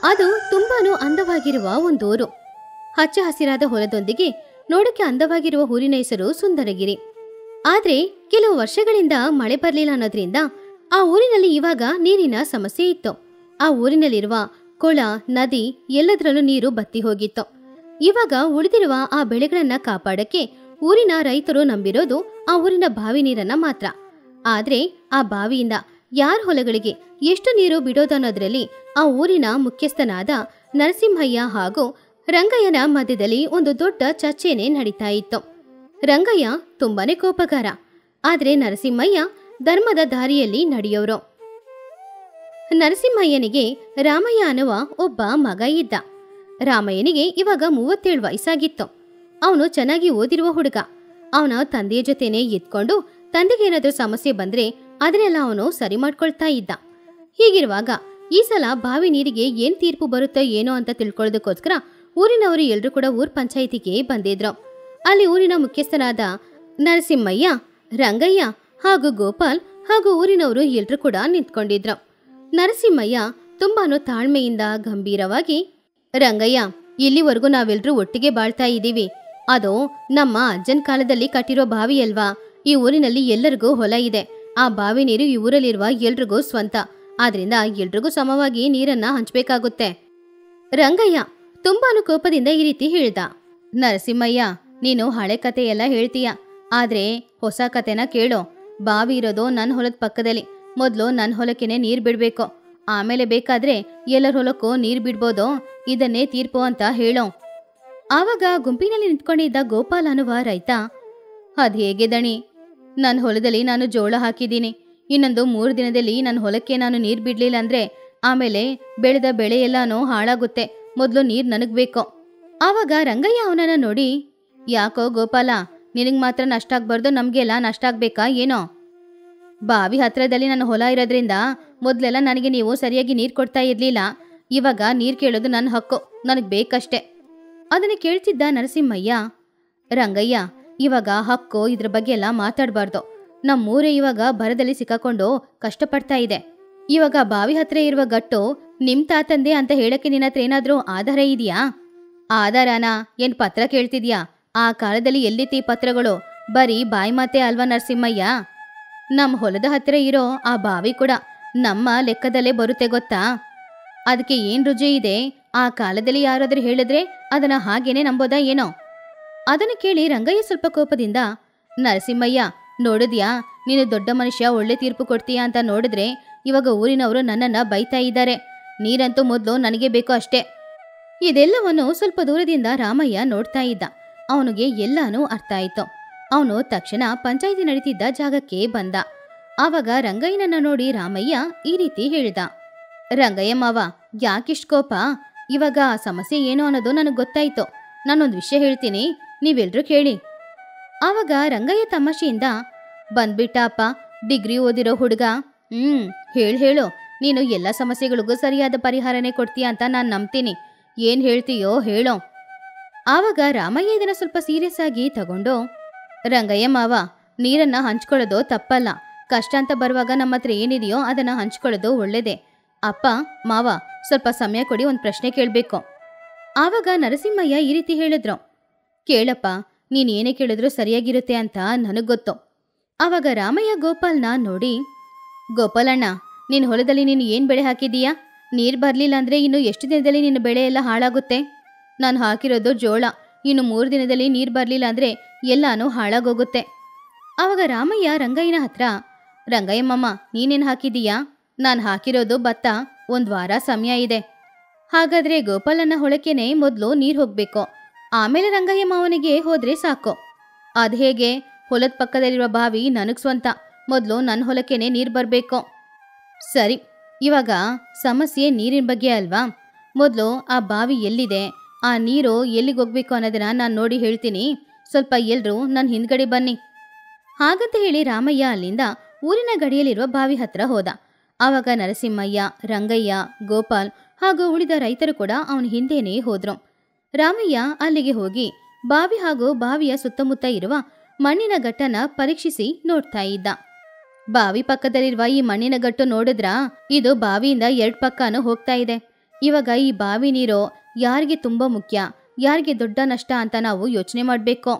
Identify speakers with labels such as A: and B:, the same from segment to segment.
A: ಅದು ತುಂಬಾನು ಅಂದವಾಗಿರುವ ಒಂದೂರು. ಹಚ್ಚ ಹಸಿರಾದ ಹೊಲದೊಂದಿಗೆ ನೋಡಕ್ಕೆ ಅಂದವಾಗಿರುವ ಊರಿನ ಹೆಸರು ಸುಂದರಗಿರಿ. ಆದ್ರೆ ಕೆಲವು ವರ್ಷಗಳಿಂದ ಮಳೆ ಬರಲಿಲ್ಲ ಅನ್ನೋದ್ರಿಂದ ಆ ಊರಿನಲ್ಲಿ ಇವಾಗ ನೀರಿನ ಸಮಸ್ಯೆ ಇತ್ತು. ಆ ಊರಿನಲ್ಲಿರುವ ಕೊಳ, ನದಿ ಎಲ್ಲದರಲ್ಲೂ ನೀರು ಬತ್ತಿ ಹೋಗಿತ್ತು. ಇವಾಗ ಉಳಿದಿರುವ ಆ ಬೆಳೆಗಳನ್ನ ಕಾಪಾಡಕ್ಕೆ ಊರಿನ ರೈತರು ನಂಬಿರೋದು ಆ ಊರಿನ ಬಾವಿ ನೀರನ್ನ ಮಾತ್ರ. ಆದ್ರೆ ಆ ಬಾವಿಯಿಂದ ಯಾರ ಹೊಲಗಳಿಗೆ ಎಷ್ಟು ನೀರು ಬಿಡೋದನ್ನೋದ್ರಲ್ಲಿ ಆ ಊರಿನ ಮುಖ್ಯಸ್ಥನಾದ ನರಸಿಂಹಯ್ಯ ಹಾಗೂ ರಂಗಯ್ಯನ ಮಧ್ಯದಲ್ಲಿ ಒಂದು ದೊಡ್ಡ ಚರ್ಚೆನೆ ನಡೀತಾ ಇತ್ತು. ರಂಗಯ್ಯ ತುಂಬಾನೇ ಕೋಪಗಾರ, ಆದ್ರೆ ನರಸಿಂಹಯ್ಯ ಧರ್ಮದ ದಾರಿಯಲ್ಲಿ ನಡೆಯೋರು. ನರಸಿಂಹಯ್ಯನಿಗೆ ರಾಮಯ್ಯ ಅನ್ನುವ ಒಬ್ಬ ಮಗ ಇದ್ದ. ರಾಮಯ್ಯನಿಗೆ ಇವಾಗ 37 ವಯಸ್ಸಾಗಿತ್ತು. ಅವನು ಚೆನ್ನಾಗಿ ಓದಿರುವ ಹುಡುಗ. ಅವನ ತಂದೆಯ ಜೊತೆನೆ ಇದ್ಕೊಂಡು ತಂದೆಗೆ ಏನಾದ್ರೂ ಸಮಸ್ಯೆ ಬಂದ್ರೆ ಅದನ್ನೆಲ್ಲ ಅವನು ಸರಿ ಮಾಡ್ಕೊಳ್ತಾ ಇದ್ದ. ಹೀಗಿರುವಾಗ ಈ ಸಲ ಬಾವಿ ನೀರಿಗೆ ಏನ್ ತೀರ್ಪು ಬರುತ್ತೋ ಏನೋ ಅಂತ ತಿಳ್ಕೊಳ್ಳೋದಕ್ಕೋಸ್ಕರ ಊರಿನವರು ಎಲ್ರೂ ಕೂಡ ಊರ್ ಪಂಚಾಯಿತಿಗೆ ಬಂದಿದ್ರು. ಅಲ್ಲಿ ಊರಿನ ಮುಖ್ಯಸ್ಥರಾದ ನರಸಿಂಹಯ್ಯ, ರಂಗಯ್ಯ ಹಾಗೂ ಗೋಪಾಲ್ ಹಾಗೂ ಊರಿನವರು ಎಲ್ರೂ ಕೂಡ ನಿಂತ್ಕೊಂಡಿದ್ರು. ನರಸಿಂಹಯ್ಯ ತುಂಬಾನು ತಾಳ್ಮೆಯಿಂದ ಗಂಭೀರವಾಗಿ, ರಂಗಯ್ಯ, ಇಲ್ಲಿವರೆಗೂ ನಾವೆಲ್ಲರೂ ಒಟ್ಟಿಗೆ ಬಾಳ್ತಾ ಇದ್ದೀವಿ. ಅದು ನಮ್ಮ ಅಜ್ಜನ್ ಕಾಲದಲ್ಲಿ ಕಟ್ಟಿರೋ ಬಾವಿ ಅಲ್ವಾ. ಈ ಊರಿನಲ್ಲಿ ಎಲ್ಲರಿಗೂ ಹೊಲ ಇದೆ. ಆ ಬಾವಿ ನೀರು ಈ ಊರಲ್ಲಿರುವ ಎಲ್ರಿಗೂ ಸ್ವಂತ. ಆದ್ರಿಂದ ಎಲ್ರಿಗೂ ಸಮವಾಗಿ ನೀರನ್ನ ಹಂಚ್ಬೇಕಾಗುತ್ತೆ. ರಂಗಯ್ಯ ತುಂಬಾನು ಕೋಪದಿಂದ ಈ ರೀತಿ ಹೇಳ್ದ. ನರಸಿಂಹಯ್ಯ, ನೀನು ಹಳೆ ಕತೆ ಎಲ್ಲ ಹೇಳ್ತೀಯ, ಆದ್ರೆ ಹೊಸ ಕತೆನ ಕೇಳೋ. ಬಾವಿ ಇರೋದು ನನ್ನ ಹೊಲದ ಪಕ್ಕದಲ್ಲಿ. ಮೊದಲು ನನ್ನ ಹೊಲಕ್ಕೇನೆ ನೀರ್ ಬಿಡ್ಬೇಕು, ಆಮೇಲೆ ಬೇಕಾದ್ರೆ ಎಲ್ಲರ ಹೊಲಕ್ಕೂ ನೀರ್ ಬಿಡ್ಬೋದೋ, ಇದನ್ನೇ ತೀರ್ಪು ಅಂತ ಹೇಳೋ. ಆವಾಗ ಗುಂಪಿನಲ್ಲಿ ನಿಂತ್ಕೊಂಡಿದ್ದ ಗೋಪಾಲ್ ಅನ್ನುವ ರೈತ, ಅದ್ ಹೇಗೆ ದಣಿ, ನನ್ನ ಹೊಲದಲ್ಲಿ ನಾನು ಜೋಳ ಹಾಕಿದ್ದೀನಿ. ಇನ್ನೊಂದು 3 ದಿನದಲ್ಲಿ ನನ್ನ ಹೊಲಕ್ಕೆ ನಾನು ನೀರ್ ಬಿಡ್ಲಿಲ್ಲ ಅಂದ್ರೆ ಆಮೇಲೆ ಬೆಳೆದ ಬೆಳೆ ಎಲ್ಲಾನು ಹಾಳಾಗುತ್ತೆ. ಮೊದಲು ನೀರ್ ನನಗ್ ಬೇಕು. ಆವಾಗ ರಂಗಯ್ಯ ಅವನನ್ನ ನೋಡಿ, ಯಾಕೋ ಗೋಪಾಲ, ನಿನಗ್ ಮಾತ್ರ ನಷ್ಟ ಆಗ್ಬಾರ್ದು, ನಮ್ಗೆಲ್ಲ ನಷ್ಟ ಆಗ್ಬೇಕಾ ಏನೋ? ಬಾವಿ ಹತ್ರದಲ್ಲಿ ನನ್ನ ಹೊಲ ಇರೋದ್ರಿಂದ ಮೊದ್ಲೆಲ್ಲ ನನಗೆ ನೀವು ಸರಿಯಾಗಿ ನೀರ್ ಕೊಡ್ತಾ ಇರ್ಲಿಲ್ಲ. ಇವಾಗ ನೀರ್ ಕೇಳೋದು ನನ್ನ ಹಕ್ಕು, ನನಗ್ ಬೇಕಷ್ಟೆ. ಅದನ್ನ ಕೇಳ್ತಿದ್ದ ನರಸಿಂಹಯ್ಯ, ರಂಗಯ್ಯ, ಇವಾಗ ಹಕ್ಕು ಇದ್ರ ಬಗ್ಗೆ ಎಲ್ಲ ಮಾತಾಡಬಾರ್ದು. ನಮ್ಮೂರೇ ಇವಾಗ ಬರದಲ್ಲಿ ಸಿಕ್ಕಾಕೊಂಡು ಕಷ್ಟಪಡ್ತಾ ಇದೆ. ಇವಾಗ ಬಾವಿ ಹತ್ರ ಇರುವ ಗಟ್ಟು ನಿಮ್ ತಾತಂದೆ ಅಂತ ಹೇಳಕ್ಕೆ ನಿನ್ನ ಹತ್ರ ಏನಾದ್ರೂ ಆಧಾರ ಇದೆಯಾ? ಆಧಾರನಾ? ಏನ್ ಪತ್ರ ಕೇಳ್ತಿದ್ಯಾ? ಆ ಕಾಲದಲ್ಲಿ ಎಲ್ಲಿತ್ತಿ ಪತ್ರಗಳು? ಬರೀ ಬಾಯಿ ಮಾತೆ ಅಲ್ವಾ ನರಸಿಂಹಯ್ಯ? ನಮ್ಮ ಹೊಲದ ಹತ್ರ ಇರೋ ಆ ಬಾವಿ ಕೂಡ ನಮ್ಮ ಲೆಕ್ಕದಲ್ಲೇ ಬರುತ್ತೆ ಗೊತ್ತಾ? ಅದಕ್ಕೆ ಏನ್ ರುಜು ಇದೆ? ಆ ಕಾಲದಲ್ಲಿ ಯಾರಾದ್ರೂ ಹೇಳಿದ್ರೆ ಅದನ್ನ ಹಾಗೇನೆ ನಂಬೋದಾ ಏನೋ? ಅದನ್ನು ಕೇಳಿ ರಂಗಯ್ಯ ಸ್ವಲ್ಪ ಕೋಪದಿಂದ, ನರಸಿಂಹಯ್ಯ, ನೋಡಿದ್ಯಾ, ನೀನು ದೊಡ್ಡ ಮನುಷ್ಯ, ಒಳ್ಳೆ ತೀರ್ಪು ಕೊಡ್ತೀಯಾ ಅಂತ ನೋಡಿದ್ರೆ ಇವಾಗ ಊರಿನವರು ನನ್ನನ್ನ ಬೈತಾ ಇದ್ದಾರೆ. ನೀರಂತೂ ಮೊದಲು ನನಗೆ ಬೇಕು ಅಷ್ಟೇ. ಇದೆಲ್ಲವನ್ನು ಸ್ವಲ್ಪ ದೂರದಿಂದ ರಾಮಯ್ಯ ನೋಡ್ತಾ ಇದ್ದ. ಅವನಿಗೆ ಎಲ್ಲಾನು ಅರ್ಥ ಆಯ್ತು. ಅವನು ತಕ್ಷಣ ಪಂಚಾಯಿತಿ ನಡೀತಿದ್ದ ಜಾಗಕ್ಕೆ ಬಂದ. ಆವಾಗ ರಂಗಯ್ಯನನ್ನ ನೋಡಿ ರಾಮಯ್ಯ ಈ ರೀತಿ ಹೇಳಿದ, ರಂಗಯ್ಯ ಮಾವ, ಯಾಕಿಷ್ಟು ಕೋಪ? ಇವಾಗ ಸಮಸ್ಯೆ ಏನು ಅನ್ನೋದು ನನಗೆ ಗೊತ್ತಾಯ್ತು. ನಾನೊಂದು ವಿಷಯ ಹೇಳ್ತೀನಿ, ನೀವೆಲ್ರೂ ಕೇಳಿ. ಆವಾಗ ರಂಗಯ್ಯ ತಮಾಷೆಯಿಂದ, ಬಂದ್ಬಿಟ್ಟ ಅಪ್ಪ, ಡಿಗ್ರಿ ಓದಿರೋ ಹುಡುಗ. ಹೇಳು, ನೀನು ಎಲ್ಲ ಸಮಸ್ಯೆಗಳಿಗೂ ಸರಿಯಾದ ಪರಿಹಾರನೇ ಕೊಡ್ತೀಯ ಅಂತ ನಾನು ನಂಬ್ತೀನಿ. ಏನ್ ಹೇಳ್ತೀಯೋ ಹೇಳೋ. ಆವಾಗ ರಾಮಯ್ಯ ಇದನ್ನ ಸ್ವಲ್ಪ ಸೀರಿಯಸ್ ಆಗಿ ತಗೊಂಡು, ರಂಗಯ್ಯ ಮಾವ, ನೀರನ್ನ ಹಂಚ್ಕೊಳ್ಳೋದು ತಪ್ಪಲ್ಲ. ಕಷ್ಟ ಅಂತ ಬರುವಾಗ ನಮ್ಮ ಹತ್ರ ಏನಿದೆಯೋ ಅದನ್ನ ಹಂಚ್ಕೊಳ್ಳೋದು ಒಳ್ಳೇದೇ. ಅಪ್ಪ ಮಾವ, ಸ್ವಲ್ಪ ಸಮಯ ಕೊಡಿ, ಒಂದು ಪ್ರಶ್ನೆ ಕೇಳಬೇಕು. ಆವಾಗ ನರಸಿಂಹಯ್ಯ ಈ ರೀತಿ ಹೇಳಿದ್ರು, ಕೇಳಪ್ಪ, ನೀನ್ ಏನೇ ಕೇಳಿದ್ರು ಸರಿಯಾಗಿರುತ್ತೆ ಅಂತ ನನಗ್ ಗೊತ್ತು. ಆವಾಗ ರಾಮಯ್ಯ ಗೋಪಾಲ್ನ ನೋಡಿ, ಗೋಪಾಲಣ್ಣ, ನಿನ್ನ ಹೊಲದಲ್ಲಿ ನೀನು ಏನ್ ಬೆಳೆ ಹಾಕಿದೀಯಾ? ನೀರ್ ಬರ್ಲಿಲ್ಲ ಅಂದ್ರೆ ಇನ್ನು ಎಷ್ಟು ದಿನದಲ್ಲಿ ನಿನ್ನ ಬೆಳೆ ಎಲ್ಲ ಹಾಳಾಗುತ್ತೆ? ನಾನು ಹಾಕಿರೋದು ಜೋಳ. ಇನ್ನು 3 ದಿನದಲ್ಲಿ ನೀರ್ ಬರ್ಲಿಲ್ಲ ಅಂದ್ರೆ ಎಲ್ಲಾನು ಹಾಳಾಗೋಗುತ್ತೆ. ಆವಾಗ ರಾಮಯ್ಯ ರಂಗಯ್ಯನ ಹತ್ರ, ರಂಗಯ್ಯ ಮಾಮ, ನೀನೇನ್ ಹಾಕಿದೀಯಾ? ನಾನು ಹಾಕಿರೋದು ಭತ್ತ. 1 ವಾರ ಸಮಯ ಇದೆ. ಹಾಗಾದ್ರೆ ಗೋಪಾಲನ ಹೊಳಕೆನೆ ಮೊದಲು ನೀರ್ ಹೋಗ್ಬೇಕು, ಆಮೇಲೆ ರಂಗಯ್ಯ ಮಾವನಿಗೆ ಹೋದ್ರೆ ಸಾಕು. ಅದ್ ಹೇಗೆ? ಹೊಲದ ಪಕ್ಕದಲ್ಲಿರುವ ಬಾವಿ ನನಗ್ ಸ್ವಂತ. ಮೊದಲು ನನ್ನ ಹೊಲಕ್ಕೇನೆ ನೀರ್ ಬರ್ಬೇಕು. ಸರಿ, ಇವಾಗ ಸಮಸ್ಯೆ ನೀರಿನ ಬಗ್ಗೆ ಅಲ್ವಾ? ಮೊದಲು ಆ ಬಾವಿ ಎಲ್ಲಿದೆ, ಆ ನೀರು ಎಲ್ಲಿಗೆ ಹೋಗ್ಬೇಕು ಅನ್ನೋದನ್ನ ನಾನು ನೋಡಿ ಹೇಳ್ತೀನಿ. ಸ್ವಲ್ಪ ಎಲ್ರೂ ನನ್ನ ಹಿಂದ್ಗಡೆ ಬನ್ನಿ. ಹಾಗಂತ ಹೇಳಿ ರಾಮಯ್ಯ ಅಲ್ಲಿಂದ ಊರಿನ ಗಡಿಯಲ್ಲಿರುವ ಬಾವಿ ಹತ್ರ ಹೋದ. ಆವಾಗ ನರಸಿಂಹಯ್ಯ, ರಂಗಯ್ಯ, ಗೋಪಾಲ್ ಹಾಗೂ ಉಳಿದ ರೈತರು ಕೂಡ ಅವನ ಹಿಂದೆನೇ ಹೋದ್ರು. ರಾಮಯ್ಯ ಅಲ್ಲಿಗೆ ಹೋಗಿ ಬಾವಿ ಹಾಗೂ ಬಾವಿಯ ಸುತ್ತಮುತ್ತ ಇರುವ ಮಣ್ಣಿನ ಗಟ್ಟನ್ನ ಪರೀಕ್ಷಿಸಿ ನೋಡ್ತಾ ಇದ್ದ. ಬಾವಿ ಪಕ್ಕದಲ್ಲಿರುವ ಈ ಮಣ್ಣಿನ ಗಟ್ಟು ನೋಡಿದ್ರಾ? ಇದು ಬಾವಿಯಿಂದ 2 ಪಕ್ಕನೂ ಹೋಗ್ತಾ ಇದೆ. ಇವಾಗ ಈ ಬಾವಿ ನೀರು ಯಾರಿಗೆ ತುಂಬ ಮುಖ್ಯ, ಯಾರಿಗೆ ದೊಡ್ಡ ನಷ್ಟ ಅಂತ ನಾವು ಯೋಚನೆ ಮಾಡಬೇಕು.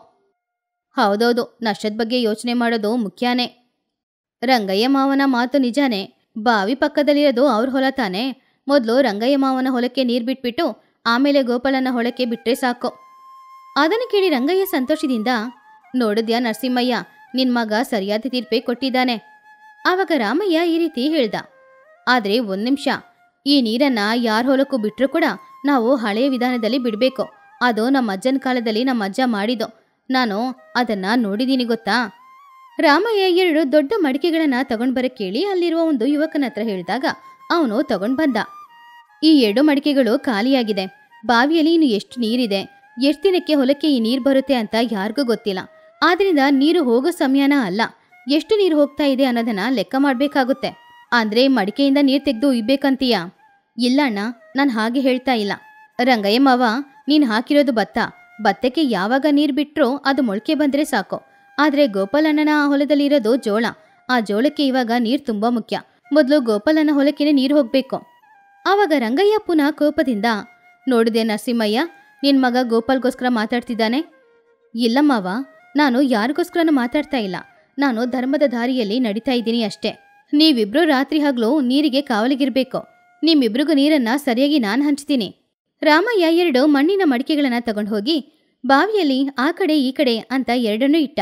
A: ಹೌದೌದು, ನಷ್ಟದ ಬಗ್ಗೆ ಯೋಚನೆ ಮಾಡೋದು ಮುಖ್ಯನೇ. ರಂಗಯ್ಯ ಮಾವನ ಮಾತು ನಿಜಾನೇ. ಬಾವಿ ಪಕ್ಕದಲ್ಲಿರೋದು ಅವ್ರ ಹೊಲ ತಾನೆ. ಮೊದಲು ರಂಗಯ್ಯ ಮಾವನ ಹೊಲಕ್ಕೆ ನೀರು ಬಿಟ್ಬಿಟ್ಟು ಆಮೇಲೆ ಗೋಪಾಲನ ಹೊಲಕ್ಕೆ ಬಿಟ್ಟರೆ ಸಾಕು. ಅದನ್ನು ಕೇಳಿ ರಂಗಯ್ಯ ಸಂತೋಷದಿಂದ, ನೋಡಿದ್ಯಾ ನರಸಿಂಹಯ್ಯ, ನಿನ್ ಮಗ ಸರಿಯಾದ ತೀರ್ಪೇ ಕೊಟ್ಟಿದ್ದಾನೆ. ಆವಾಗ ರಾಮಯ್ಯ ಈ ರೀತಿ ಹೇಳ್ದ. ಆದರೆ ಒಂದು ನಿಮಿಷ, ಈ ನೀರನ್ನ ಯಾರ ಹೊಲಕ್ಕೂ ಬಿಟ್ಟರೂ ಕೂಡ ನಾವು ಹಳೆಯ ವಿಧಾನದಲ್ಲಿ ಬಿಡಬೇಕು. ಅದು ನಮ್ಮ ಅಜ್ಜನ ಕಾಲದಲ್ಲಿ ನಮ್ಮ ಅಜ್ಜ ಮಾಡಿದ್ದು. ನಾನು ಅದನ್ನ ನೋಡಿದ್ದೀನಿ ಗೊತ್ತಾ. ರಾಮಯ್ಯ 2 ದೊಡ್ಡ ಮಡಿಕೆಗಳನ್ನ ತಗೊಂಡ್ಬರಕ್ಕೆ ಕೇಳಿ ಅಲ್ಲಿರುವ ಒಂದು ಯುವಕನ ಹತ್ರ ಹೇಳಿದಾಗ ಅವನು ತಗೊಂಡ್ ಬಂದ. ಈ 2 ಮಡಿಕೆಗಳು ಖಾಲಿಯಾಗಿದೆ. ಬಾವಿಯಲ್ಲಿ ಇನ್ನು ಎಷ್ಟು ನೀರಿದೆ, ಎಷ್ಟು ದಿನಕ್ಕೆ ಹೊಲಕ್ಕೆ ಈ ನೀರು ಬರುತ್ತೆ ಅಂತ ಯಾರಿಗೂ ಗೊತ್ತಿಲ್ಲ. ಆದ್ರಿಂದ ನೀರು ಹೋಗೋ ಸಮಯನ ಅಲ್ಲ, ಎಷ್ಟು ನೀರು ಹೋಗ್ತಾ ಇದೆ ಅನ್ನೋದನ್ನ ಲೆಕ್ಕ ಮಾಡ್ಬೇಕಾಗುತ್ತೆ. ಅಂದ್ರೆ ಮಡಿಕೆಯಿಂದ ನೀರು ತೆಗೆದು ಉಯ್ಬೇಕಂತೀಯ? ಇಲ್ಲ ಅಣ್ಣ, ನಾನು ಹಾಗೆ ಹೇಳ್ತಾ ಇಲ್ಲ. ರಂಗಯ್ಯ ಮಾವ, ನೀನ್ ಹಾಕಿರೋದು ಭತ್ತಕ್ಕೆ ಯಾವಾಗ ನೀರು ಬಿಟ್ರೋ ಅದು ಮೊಳಕೆ ಬಂದ್ರೆ ಸಾಕು. ಆದ್ರೆ ಗೋಪಾಲಣ್ಣನ ಹೊಲದಲ್ಲಿರೋದು ಜೋಳ. ಆ ಜೋಳಕ್ಕೆ ಇವಾಗ ನೀರು ತುಂಬಾ ಮುಖ್ಯ. ಮೊದಲು ಗೋಪಾಲನ ಹೊಲಕ್ಕೇನೆ ನೀರು ಹೋಗ್ಬೇಕು. ಆವಾಗ ರಂಗಯ್ಯ ಪುನಃ ಕೋಪದಿಂದ, ನೋಡಿದೆ ನರಸಿಂಹಯ್ಯ, ನಿನ್ ಮಗ ಗೋಪಾಲ್ಗೋಸ್ಕರ ಮಾತಾಡ್ತಿದ್ದಾನೆ. ಇಲ್ಲ ಮಾವ, ನಾನು ಯಾರಿಗೋಸ್ಕರನೂ ಮಾತಾಡ್ತಾ ಇಲ್ಲ. ನಾನು ಧರ್ಮದ ದಾರಿಯಲ್ಲಿ ನಡೀತಾ ಇದ್ದೀನಿ ಅಷ್ಟೇ. ನೀವಿಬ್ರು ರಾತ್ರಿ ಹಗಲು ನೀರಿಗೆ ಕಾವಲಿಗಿರ್ಬೇಕು. ನಿಮ್ಮಿಬ್ರಿಗೂ ನೀರನ್ನ ಸರಿಯಾಗಿ ನಾನು ಹಂಚ್ತೀನಿ. ರಾಮಯ್ಯ 2 ಮಣ್ಣಿನ ಮಡಿಕೆಗಳನ್ನ ತಗೊಂಡು ಹೋಗಿ ಬಾವಿಯಲ್ಲಿ ಆ ಕಡೆ ಈ ಕಡೆ ಅಂತ 2 ಇಟ್ಟ.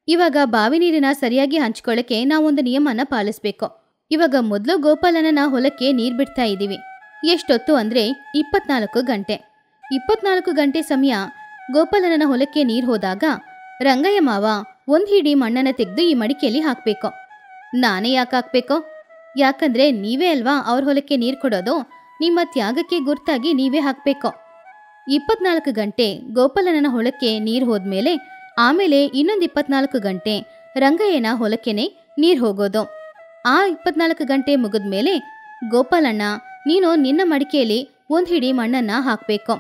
A: ಇವಾಗ ಬಾವಿ ನೀರಿನ ಸರಿಯಾಗಿ ಹಂಚ್ಕೊಳ್ಳಕ್ಕೆ ನಾವೊಂದು ನಿಯಮನ ಪಾಲಿಸ್ಬೇಕು. ಇವಾಗ ಮೊದಲು ಗೋಪಾಲನನ ಹೊಲಕ್ಕೆ ನೀರು ಬಿಡ್ತಾ ಇದ್ದೀವಿ. ಎಷ್ಟೊತ್ತು ಅಂದ್ರೆ 24 ಗಂಟೆ. 24 ಗಂಟೆ ಸಮಯ ಗೋಪಾಲನನ ಹೊಲಕ್ಕೆ ನೀರು ಹೋದಾಗ ರಂಗಯ್ಯ ಮಾವ 1 ಹಿಡಿ ಮಣ್ಣನ್ನ ತೆಗೆದು ಈ ಮಡಿಕೆಯಲ್ಲಿ ಹಾಕ್ಬೇಕು. ನಾನೇ ಯಾಕೆ ಹಾಕ್ಬೇಕು? ಯಾಕಂದ್ರೆ ನೀವೇ ಅಲ್ವಾ ಅವ್ರ ಹೊಲಕ್ಕೆ ನೀರು ಕೊಡೋದು. ನಿಮ್ಮ ತ್ಯಾಗಕ್ಕೆ ಗುರ್ತಾಗಿ ನೀವೇ ಹಾಕ್ಬೇಕು. 24 ಗಂಟೆ ಗೋಪಾಲನನ ಹೊಲಕ್ಕೆ ನೀರು ಹೋದ್ಮೇಲೆ ಆಮೇಲೆ ಇನ್ನೊಂದು 24 ಗಂಟೆ ರಂಗಯ್ಯನ ಹೊಲಕ್ಕೆನೆ ನೀರು ಹೋಗೋದು. ಆ 24 ಗಂಟೆ ಮುಗಿದ್ಮೇಲೆ ಗೋಪಾಲಣ್ಣ, ನೀನು ನಿನ್ನ ಮಡಿಕೆಯಲ್ಲಿ 1 ಹಿಡಿ ಮಣ್ಣನ್ನ ಹಾಕ್ಬೇಕು.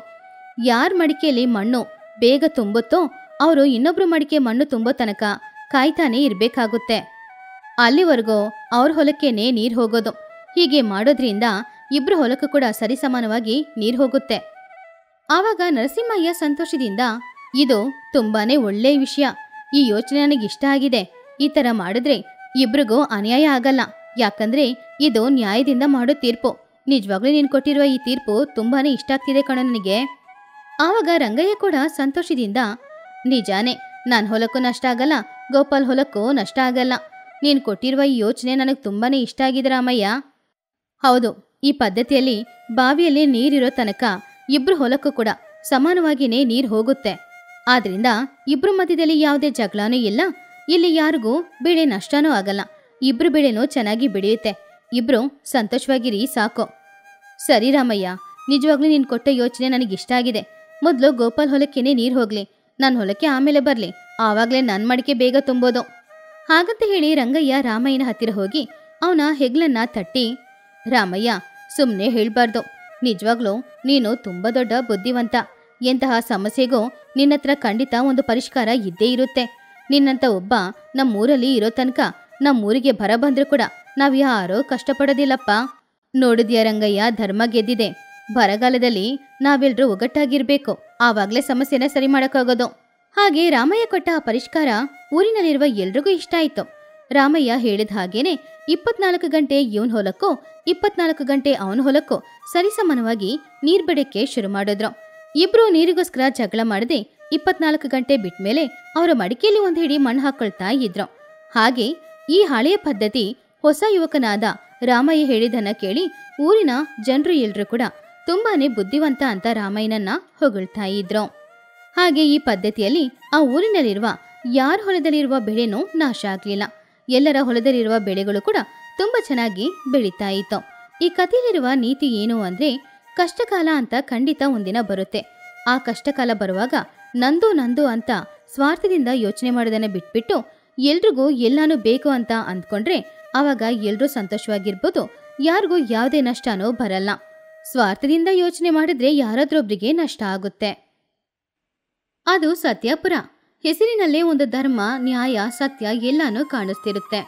A: ಯಾರ ಮಡಿಕೆಯಲ್ಲಿ ಮಣ್ಣು ಬೇಗ ತುಂಬುತ್ತೋ ಅವರು ಇನ್ನೊಬ್ರು ಮಡಿಕೆ ಮಣ್ಣು ತುಂಬೋ ತನಕ ಕಾಯ್ತಾನೆ ಇರಬೇಕಾಗುತ್ತೆ. ಅಲ್ಲಿವರೆಗೂ ಅವ್ರ ಹೊಲಕ್ಕೇನೆ ನೀರು ಹೋಗೋದು. ಹೀಗೆ ಮಾಡೋದ್ರಿಂದ ಇಬ್ರು ಹೊಲಕ್ಕೂ ಕೂಡ ಸರಿಸಮಾನವಾಗಿ ನೀರು ಹೋಗುತ್ತೆ. ಆವಾಗ ನರಸಿಂಹಯ್ಯ ಸಂತೋಷದಿಂದ, ಇದು ತುಂಬಾನೇ ಒಳ್ಳೆಯ ವಿಷಯ. ಈ ಯೋಚನೆ ನನಗಿಷ್ಟ ಆಗಿದೆ. ಈ ತರ ಮಾಡಿದ್ರೆ ಇಬ್ರಿಗೂ ಅನ್ಯಾಯ ಆಗಲ್ಲ. ಯಾಕಂದ್ರೆ ಇದು ನ್ಯಾಯದಿಂದ ಮಾಡೋ ತೀರ್ಪು. ನಿಜವಾಗ್ಲೂ ನೀನು ಕೊಟ್ಟಿರುವ ಈ ತೀರ್ಪು ತುಂಬಾನೇ ಇಷ್ಟ ಆಗ್ತಿದೆ ಕಣೋ ನನಗೆ. ಆವಾಗ ರಂಗಯ್ಯ ಕೂಡ ಸಂತೋಷದಿಂದ, ನಿಜಾನೇ, ನನ್ನ ಹೊಲಕ್ಕೂ ನಷ್ಟ ಆಗಲ್ಲ, ಗೋಪಾಲ್ ಹೊಲಕ್ಕೂ ನಷ್ಟ ಆಗಲ್ಲ. ನೀನು ಕೊಟ್ಟಿರುವ ಈ ಯೋಚನೆ ನನಗೆ ತುಂಬಾನೇ ಇಷ್ಟ ಆಗಿದೆ ರಾಮಯ್ಯ. ಹೌದು, ಈ ಪದ್ಧತಿಯಲ್ಲಿ ಬಾವಿಯಲ್ಲಿ ನೀರಿರೋ ತನಕ ಇಬ್ರು ಹೊಲಕ್ಕೂ ಕೂಡ ಸಮಾನವಾಗಿಯೇ ನೀರು ಹೋಗುತ್ತೆ. ಆದ್ರಿಂದ ಇಬ್ರು ಮಧ್ಯದಲ್ಲಿ ಯಾವುದೇ ಜಗಳನೂ ಇಲ್ಲ. ಇಲ್ಲಿ ಯಾರಿಗೂ ಬೆಳೆ ನಷ್ಟನೂ ಆಗಲ್ಲ. ಇಬ್ರು ಬೆಳೆನೂ ಚೆನ್ನಾಗಿ ಬೆಳೆಯುತ್ತೆ. ಇಬ್ರು ಸಂತೋಷವಾಗಿರಿ ಸಾಕು. ಸರಿ ರಾಮಯ್ಯ, ನಿಜವಾಗ್ಲೂ ನೀನು ಕೊಟ್ಟ ಯೋಚನೆ ನನಗಿಷ್ಟ ಆಗಿದೆ. ಮೊದಲು ಗೋಪಾಲ್ ಹೊಲಕ್ಕೇನೆ ನೀರು ಹೋಗ್ಲಿ, ನನ್ನ ಹೊಲಕ್ಕೆ ಆಮೇಲೆ ಬರಲಿ. ಆವಾಗಲೇ ನನ್ನ ಮಡಿಕೆ ಬೇಗ ತುಂಬೋದು. ಹಾಗಂತ ಹೇಳಿ ರಂಗಯ್ಯ ರಾಮಯ್ಯನ ಹತ್ತಿರ ಹೋಗಿ ಅವನ ಹೆಗ್ಲನ್ನ ತಟ್ಟಿ, ರಾಮಯ್ಯ, ಸುಮ್ಮನೆ ಹೇಳ್ಬಾರ್ದು. ನಿಜವಾಗ್ಲೂ ನೀನು ತುಂಬ ದೊಡ್ಡ ಬುದ್ಧಿವಂತ. ಎಂತಹ ಸಮಸ್ಯೆಗೂ ನಿನ್ನತ್ರ ಖಂಡಿತ ಒಂದು ಪರಿಷ್ಕಾರ ಇದ್ದೇ ಇರುತ್ತೆ. ನಿನ್ನಂತ ಒಬ್ಬ ನಮ್ಮೂರಲ್ಲಿ ಇರೋ ತನಕ ನಮ್ಮೂರಿಗೆ ಬರ ಬಂದ್ರೂ ಕೂಡ ನಾವು ಯಾರೋ ಕಷ್ಟಪಡೋದಿಲ್ಲಪ್ಪ. ನೋಡಿದ್ಯಾ ರಂಗಯ್ಯ, ಧರ್ಮ ಗೆದ್ದಿದೆ. ಬರಗಾಲದಲ್ಲಿ ನಾವೆಲ್ಲರೂ ಒಗ್ಗಟ್ಟಾಗಿರ್ಬೇಕು. ಆವಾಗಲೇ ಸಮಸ್ಯೆನ ಸರಿ ಮಾಡೋಕ್ಕಾಗೋದು. ಹಾಗೆ ರಾಮಯ್ಯ ಕೊಟ್ಟ ಆ ಪರಿಷ್ಕಾರ ಊರಿನಲ್ಲಿರುವ ಎಲ್ರಿಗೂ ಇಷ್ಟ ಆಯ್ತು. ರಾಮಯ್ಯ ಹೇಳಿದ ಹಾಗೇನೆ 24 ಗಂಟೆ ಇವನ್ ಹೊಲಕ್ಕೂ 24 ಗಂಟೆ ಅವನ ಹೊಲಕ್ಕೂ ಸರಿಸಮಾನವಾಗಿ ನೀರ್ ಬಿಡಕ್ಕೆ ಶುರು ಮಾಡಿದ್ರು. ಇಬ್ರು ನೀರಿಗೋಸ್ಕರ ಜಗಳ ಮಾಡದೆ 24 ಗಂಟೆ ಬಿಟ್ಮೇಲೆ ಅವರ ಮಡಿಕೆಯಲ್ಲಿ 1 ಹಿಡಿ ಮಣ್ಣು ಹಾಕೊಳ್ತಾ ಇದ್ರು. ಹಾಗೆ ಈ ಹಳೆಯ ಪದ್ಧತಿ ಹೊಸ ಯುವಕನಾದ ರಾಮಯ್ಯ ಹೇಳಿದನ್ನ ಕೇಳಿ ಊರಿನ ಜನರು ಎಲ್ರೂ ಕೂಡ ತುಂಬಾನೇ ಬುದ್ಧಿವಂತ ಅಂತ ರಾಮಯ್ಯನನ್ನ ಹೊಗಳ್ತಾ ಇದ್ರು. ಹಾಗೆ ಈ ಪದ್ಧತಿಯಲ್ಲಿ ಆ ಊರಿನಲ್ಲಿರುವ ಯಾರ ಹೊಲದಲ್ಲಿರುವ ಬೆಳೆನೂ ನಾಶ ಆಗ್ಲಿಲ್ಲ. ಎಲ್ಲರ ಹೊಲದಲ್ಲಿರುವ ಬೆಳೆಗಳು ಕೂಡ ತುಂಬಾ ಚೆನ್ನಾಗಿ ಬೆಳೀತಾ ಇತ್ತು. ಈ ಕಥೆಯಲ್ಲಿರುವ ನೀತಿ ಏನು ಅಂದ್ರೆ, ಕಷ್ಟಕಾಲ ಅಂತ ಖಂಡಿತ ಒಂದಿನ ಬರುತ್ತೆ. ಆ ಕಷ್ಟಕಾಲ ಬರುವಾಗ ನಂದು ನಂದು ಅಂತ ಸ್ವಾರ್ಥದಿಂದ ಯೋಚನೆ ಮಾಡೋದನ್ನ ಬಿಟ್ಬಿಟ್ಟು ಎಲ್ರಿಗೂ ಎಲ್ಲಾನು ಬೇಕು ಅಂತ ಅಂದ್ಕೊಂಡ್ರೆ ಆವಾಗ ಎಲ್ರೂ ಸಂತೋಷವಾಗಿರ್ಬೋದು. ಯಾರಿಗೂ ಯಾವುದೇ ನಷ್ಟನೂ ಬರಲ್ಲ. ಸ್ವಾರ್ಥದಿಂದ ಯೋಚನೆ ಮಾಡಿದ್ರೆ ಯಾರಾದ್ರೊಬ್ರಿಗೆ ನಷ್ಟ ಆಗುತ್ತೆ. ಅದು ಸತ್ಯಪುರ. ಹೆಸರಿನಲ್ಲೇ ಒಂದು ಧರ್ಮ, ನ್ಯಾಯ, ಸತ್ಯ ಎಲ್ಲಾನು ಕಾಣಿಸ್ತಿರುತ್ತೆ.